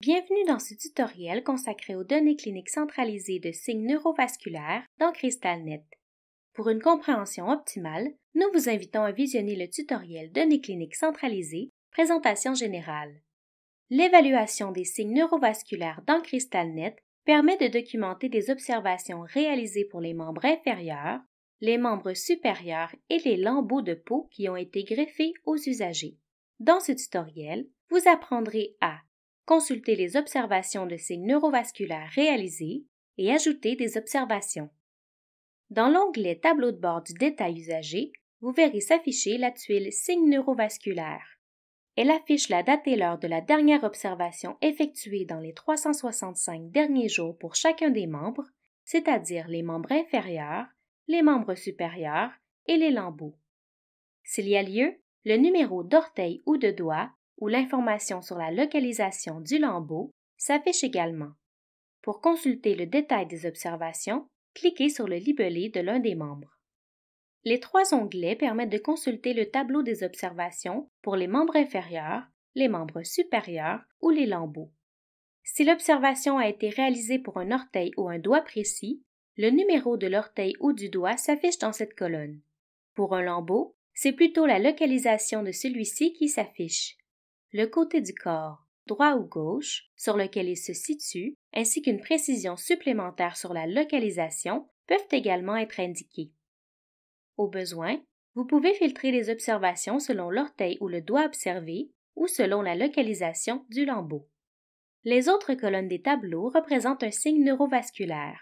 Bienvenue dans ce tutoriel consacré aux données cliniques centralisées de signes neurovasculaires dans CrystalNet. Pour une compréhension optimale, nous vous invitons à visionner le tutoriel Données cliniques centralisées, présentation générale. L'évaluation des signes neurovasculaires dans CrystalNet permet de documenter des observations réalisées pour les membres inférieurs, les membres supérieurs et les lambeaux de peau qui ont été greffés aux usagers. Dans ce tutoriel, vous apprendrez à consulter les observations de signes neurovasculaires réalisées et ajouter des observations. Dans l'onglet Tableau de bord du détail usagé, vous verrez s'afficher la tuile Signes neurovasculaires. Elle affiche la date et l'heure de la dernière observation effectuée dans les 365 derniers jours pour chacun des membres, c'est-à-dire les membres inférieurs, les membres supérieurs et les lambeaux. S'il y a lieu, le numéro d'orteil ou de doigt ou l'information sur la localisation du lambeau s'affiche également. Pour consulter le détail des observations, cliquez sur le libellé de l'un des membres. Les trois onglets permettent de consulter le tableau des observations pour les membres inférieurs, les membres supérieurs ou les lambeaux. Si l'observation a été réalisée pour un orteil ou un doigt précis, le numéro de l'orteil ou du doigt s'affiche dans cette colonne. Pour un lambeau, c'est plutôt la localisation de celui-ci qui s'affiche. Le côté du corps, droit ou gauche, sur lequel il se situe, ainsi qu'une précision supplémentaire sur la localisation peuvent également être indiqués. Au besoin, vous pouvez filtrer les observations selon l'orteil ou le doigt observé ou selon la localisation du lambeau. Les autres colonnes des tableaux représentent un signe neurovasculaire.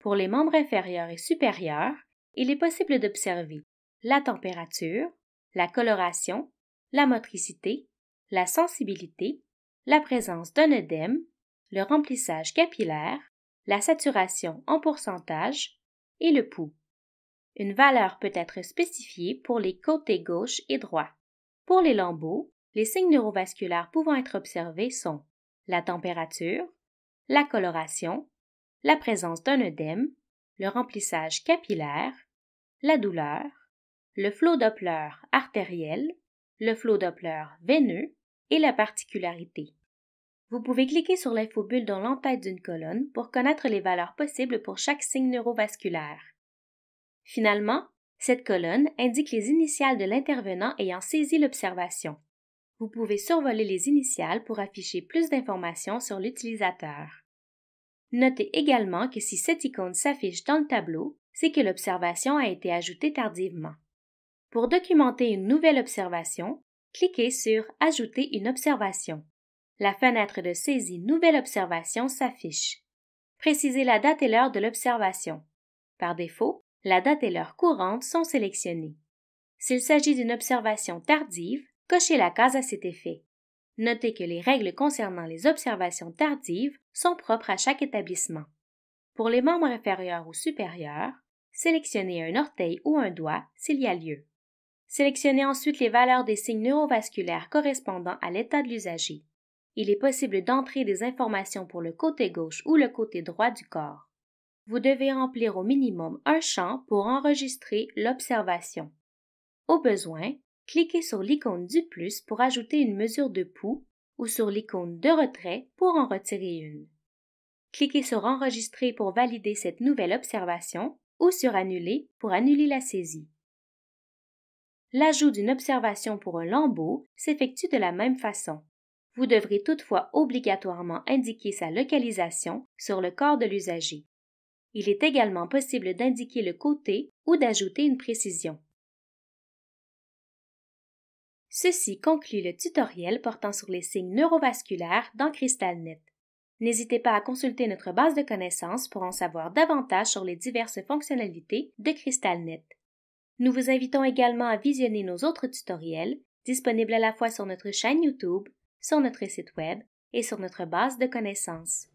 Pour les membres inférieurs et supérieurs, il est possible d'observer la température, la coloration, la motricité, la sensibilité, la présence d'un œdème, le remplissage capillaire, la saturation en pourcentage et le pouls. Une valeur peut être spécifiée pour les côtés gauche et droit. Pour les lambeaux, les signes neurovasculaires pouvant être observés sont la température, la coloration, la présence d'un œdème, le remplissage capillaire, la douleur, le flot Doppler artériel, le flot Doppler veineux et la particularité. Vous pouvez cliquer sur l'infobulle dans l'entête d'une colonne pour connaître les valeurs possibles pour chaque signe neurovasculaire. Finalement, cette colonne indique les initiales de l'intervenant ayant saisi l'observation. Vous pouvez survoler les initiales pour afficher plus d'informations sur l'utilisateur. Notez également que si cette icône s'affiche dans le tableau, c'est que l'observation a été ajoutée tardivement. Pour documenter une nouvelle observation, cliquez sur « Ajouter une observation ». La fenêtre de saisie « Nouvelle observation » s'affiche. Précisez la date et l'heure de l'observation. Par défaut, la date et l'heure courantes sont sélectionnées. S'il s'agit d'une observation tardive, cochez la case à cet effet. Notez que les règles concernant les observations tardives sont propres à chaque établissement. Pour les membres inférieurs ou supérieurs, sélectionnez un orteil ou un doigt s'il y a lieu. Sélectionnez ensuite les valeurs des signes neurovasculaires correspondant à l'état de l'usager. Il est possible d'entrer des informations pour le côté gauche ou le côté droit du corps. Vous devez remplir au minimum un champ pour enregistrer l'observation. Au besoin, cliquez sur l'icône du plus pour ajouter une mesure de pouls ou sur l'icône de retrait pour en retirer une. Cliquez sur Enregistrer pour valider cette nouvelle observation ou sur Annuler pour annuler la saisie. L'ajout d'une observation pour un lambeau s'effectue de la même façon. Vous devrez toutefois obligatoirement indiquer sa localisation sur le corps de l'usager. Il est également possible d'indiquer le côté ou d'ajouter une précision. Ceci conclut le tutoriel portant sur les signes neurovasculaires dans CrystalNet. N'hésitez pas à consulter notre base de connaissances pour en savoir davantage sur les diverses fonctionnalités de CrystalNet. Nous vous invitons également à visionner nos autres tutoriels, disponibles à la fois sur notre chaîne YouTube, sur notre site Web et sur notre base de connaissances.